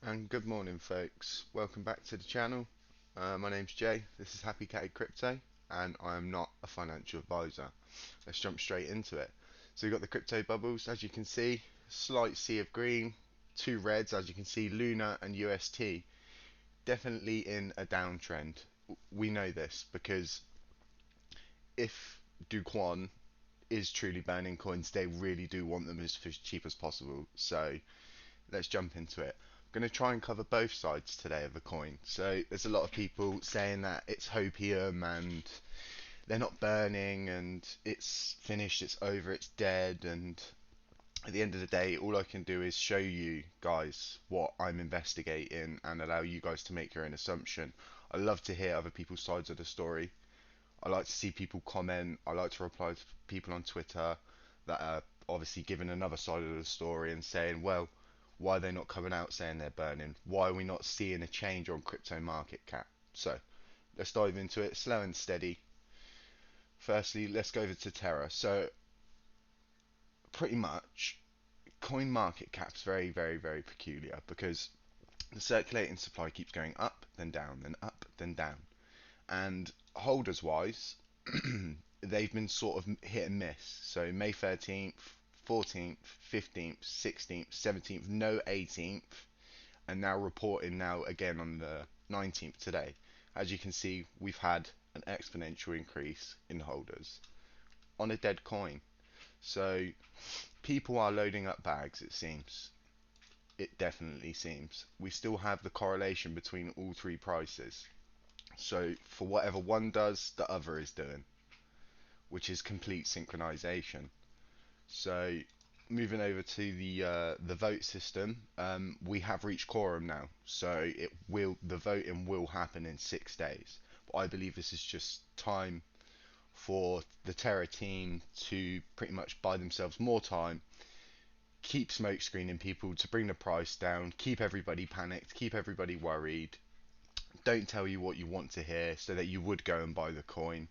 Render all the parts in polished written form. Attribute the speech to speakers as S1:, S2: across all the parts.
S1: And good morning, folks. Welcome back to the channel. My name's Jay. This is Happy Catty Crypto, and I am not a financial advisor. Let's jump straight into it. So we've got the crypto bubbles, as you can see, slight sea of green, two reds, as you can see, Luna and UST, definitely in a downtrend. We know this because if Duquan is truly burning coins, they really do want them as cheap as possible. So let's jump into it. I'm going to try and cover both sides today of the coin. So there's a lot of people saying that it's hopium and they're not burning and it's finished, it's over, it's dead. And at the end of the day, all I can do is show you guys what I'm investigating and allow you guys to make your own assumption. I love to hear other people's sides of the story. I like to see people comment. I like to reply to people on Twitter that are obviously giving another side of the story and saying, well, why are they not coming out saying they're burning? Why are we not seeing a change on crypto market cap? So let's dive into it slow and steady. Firstly, let's go over to Terra. So pretty much coin market cap's very peculiar because the circulating supply keeps going up, then down, then up, then down. And holders wise, they've been sort of hit and miss. So May 13th, 14th, 15th, 16th, 17th, no 18th, and now reporting now again on the 19th today. As you can see, we've had an exponential increase in holders on a dead coin. So people are loading up bags, it seems. It definitely seems. We still have the correlation between all three prices. So for whatever one does, the other is doing, which is complete synchronization. So moving over to the vote system, we have reached quorum now, so the voting will happen in 6 days. But I believe this is just time for the Terra team to pretty much buy themselves more time, keep smoke screening people to bring the price down, keep everybody panicked, keep everybody worried, don't tell you what you want to hear so that you would go and buy the coin,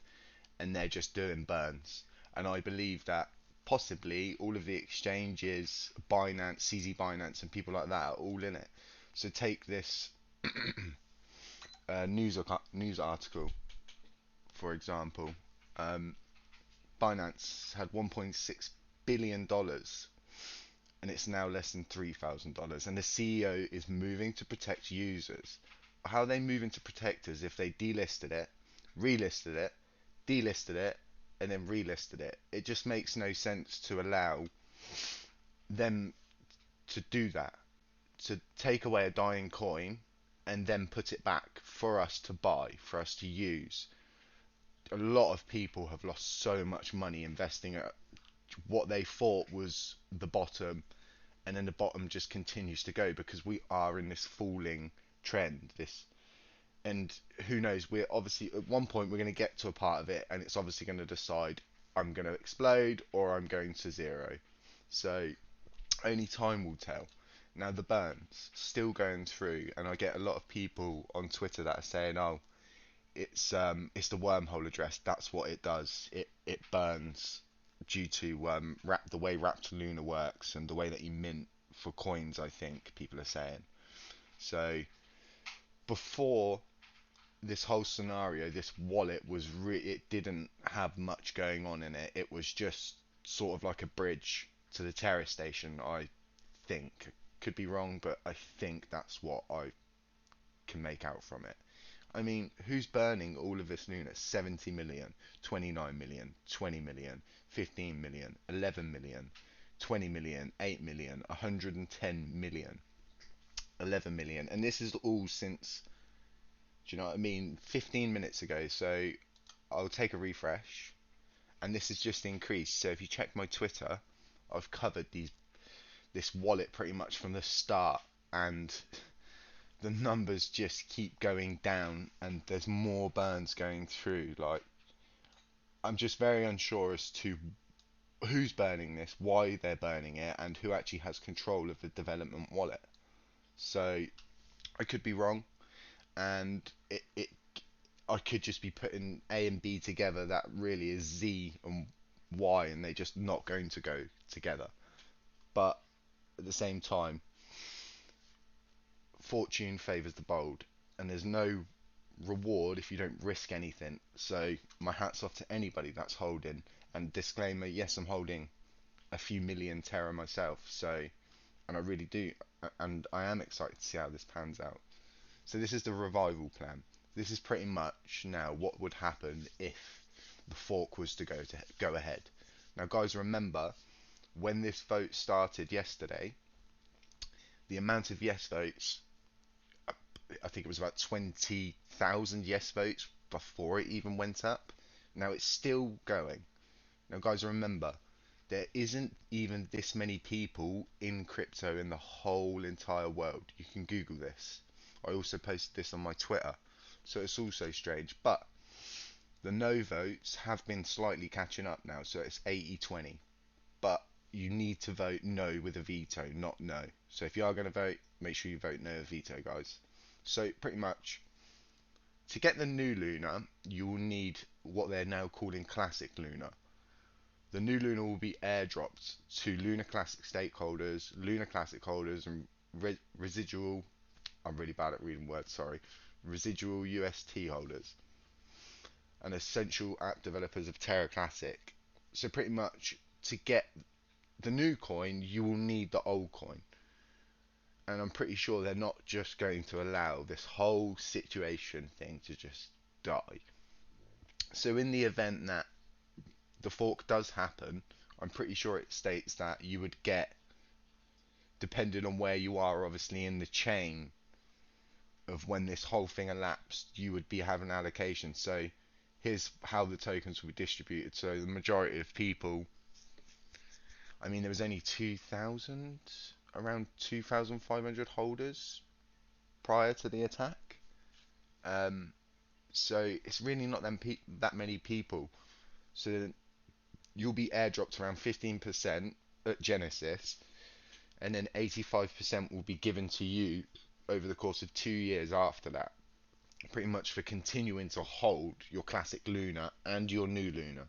S1: and they're just doing burns. And I believe that possibly all of the exchanges, Binance, CZ Binance, and people like that are all in it. So take this news article, for example. Um, Binance had $1.6 billion dollars, and it's now less than $3,000. And the CEO is moving to protect users. How are they moving to protect us if they delisted it, relisted it, delisted it, and then relisted it? It just makes no sense to allow them to do that, to take away a dying coin and then put it back for us to buy, for us to use. A lot of people have lost so much money investing at what they thought was the bottom, and then the bottom just continues to go because we are in this falling trend. And who knows, we're obviously at one point we're going to get to a part of it and it's obviously going to decide I'm going to explode or I'm going to zero. So only time will tell. Now the burns still going through, and I get a lot of people on Twitter that are saying, "Oh, it's the wormhole address. That's what it does. It burns due to the way Wrapped Luna works and the way that you mint for coins." I think people are saying. So before this whole scenario, this wallet it didn't have much going on in it. It was just sort of like a bridge to the Terrace station. I think, could be wrong, but I think that's what I can make out from it. I mean, who's burning all of this Luna? 70 million, 29 million, 20 million, 15 million, 11 million, 20 million, 8 million, 110 million, 11 million, and this is all since, do you know what I mean, 15 minutes ago. So I'll take a refresh, and this has just increased. So if you check my Twitter, I've covered this wallet pretty much from the start, and the numbers just keep going down, and there's more burns going through. Like, I'm just very unsure as to who's burning this, why they're burning it, and who actually has control of the development wallet. So I could be wrong, and it I could just be putting A and B together that really is Z and Y, and they're just not going to go together. But at the same time, fortune favours the bold, and there's no reward if you don't risk anything. So my hat's off to anybody that's holding. And disclaimer, yes, I'm holding a few million Terra myself, so, and I really do, and I am excited to see how this pans out. So this is the revival plan. This is pretty much now what would happen if the fork was to go ahead. Now, guys, remember when this vote started yesterday, the amount of yes votes, I think it was about 20,000 yes votes before it even went up. Now it's still going. Now, guys, remember, there isn't even this many people in crypto in the whole entire world. You can Google this. I also posted this on my Twitter, so it's also strange. But the no votes have been slightly catching up now, so it's 80-20. But you need to vote no with a veto, not no. So if you are going to vote, make sure you vote no with veto, guys. So pretty much, to get the new Luna, you will need what they're now calling Classic Luna. The new Luna will be airdropped to Luna Classic stakeholders, Luna Classic holders, and residual. I'm really bad at reading words. Sorry, residual UST holders, and essential app developers of Terra Classic. So pretty much, to get the new coin, you will need the old coin. And I'm pretty sure they're not just going to allow this whole situation thing to just die. So in the event that the fork does happen, I'm pretty sure it states that you would get, depending on where you are obviously in the chain of when this whole thing elapsed, you would be having allocation. So here's how the tokens will be distributed. So the majority of people, I mean, there was only 2,000, around 2,500 holders prior to the attack. So it's really not that many people. So you'll be airdropped around 15% at Genesis, and then 85% will be given to you over the course of 2 years after that. Pretty much for continuing to hold your classic Luna and your new Luna.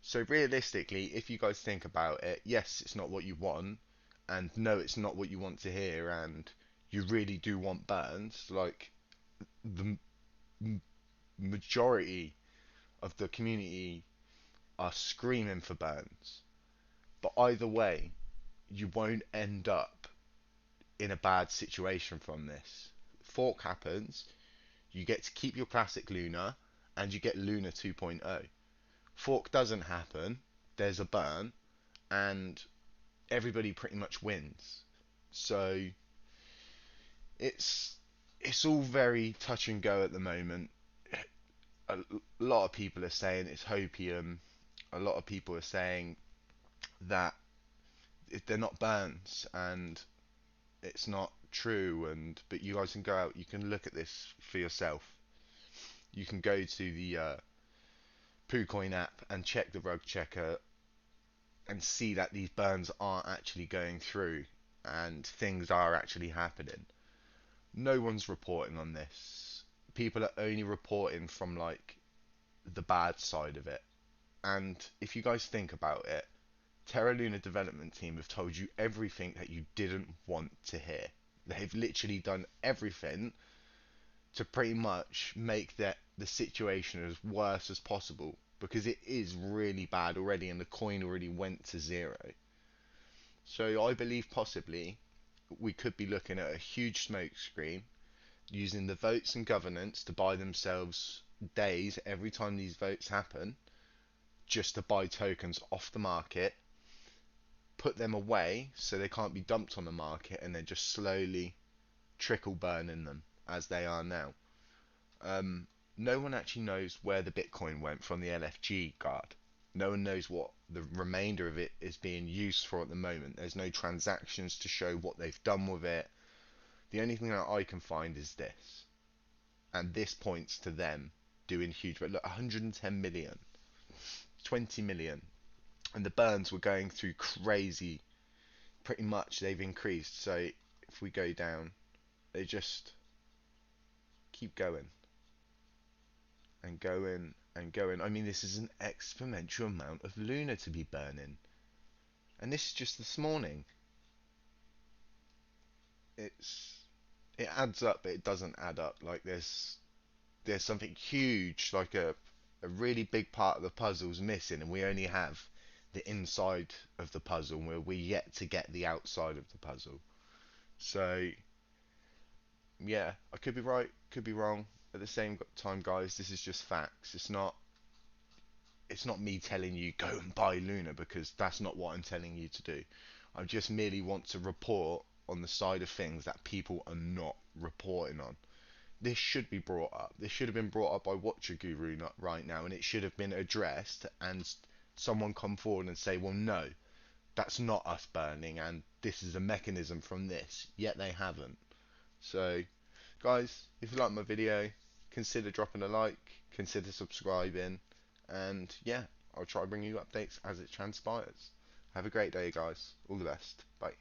S1: So realistically, if you guys think about it, yes, it's not what you want, and no, it's not what you want to hear, and you really do want burns. Like, the majority of the community are screaming for burns. But either way, you won't end up in a bad situation from this. Fork happens, you get to keep your classic Luna, and you get Luna 2.0. Fork doesn't happen, there's a burn, and everybody pretty much wins. So it's all very touch and go at the moment. A lot of people are saying it's hopium. A lot of people are saying that they're not burns and it's not true. And but you guys can go out, you can look at this for yourself. You can go to the PooCoin app and check the rug checker and see that these burns are actually going through and things are actually happening. No one's reporting on this. People are only reporting from like the bad side of it. And if you guys think about it, Terra Luna development team have told you everything that you didn't want to hear. They've literally done everything to pretty much make the situation as worse as possible, because it is really bad already and the coin already went to zero. So I believe possibly we could be looking at a huge smoke screen, using the votes and governance to buy themselves days every time these votes happen, just to buy tokens off the market, put them away so they can't be dumped on the market, and then just slowly trickle burning them as they are now. No one actually knows where the Bitcoin went from the LFG guard. No one knows what the remainder of it is being used for at the moment. There's no transactions to show what they've done with it. The only thing that I can find is this. And this points to them doing huge. But look, 110 million, 20 million. And the burns were going through crazy. Pretty much they've increased. So if we go down, they just keep going and going and going. I mean, this is an exponential amount of Luna to be burning. And this is just this morning. It's it adds up, but it doesn't add up. Like there's something huge, like a really big part of the puzzle's missing, and we only have the inside of the puzzle, where we're yet to get the outside of the puzzle. So yeah, I could be right, could be wrong. At the same time, guys, this is just facts. It's not me telling you go and buy Luna, because that's not what I'm telling you to do. I just merely want to report on the side of things that people are not reporting on. This should be brought up. This should have been brought up by Watcher Guru not right now, and it should have been addressed, and someone come forward and say, well, no, that's not us burning, and this is a mechanism from this. Yet they haven't. So, guys, if you like my video, consider dropping a like, consider subscribing, and yeah, I'll try to bring you updates as it transpires. Have a great day, guys. All the best. Bye.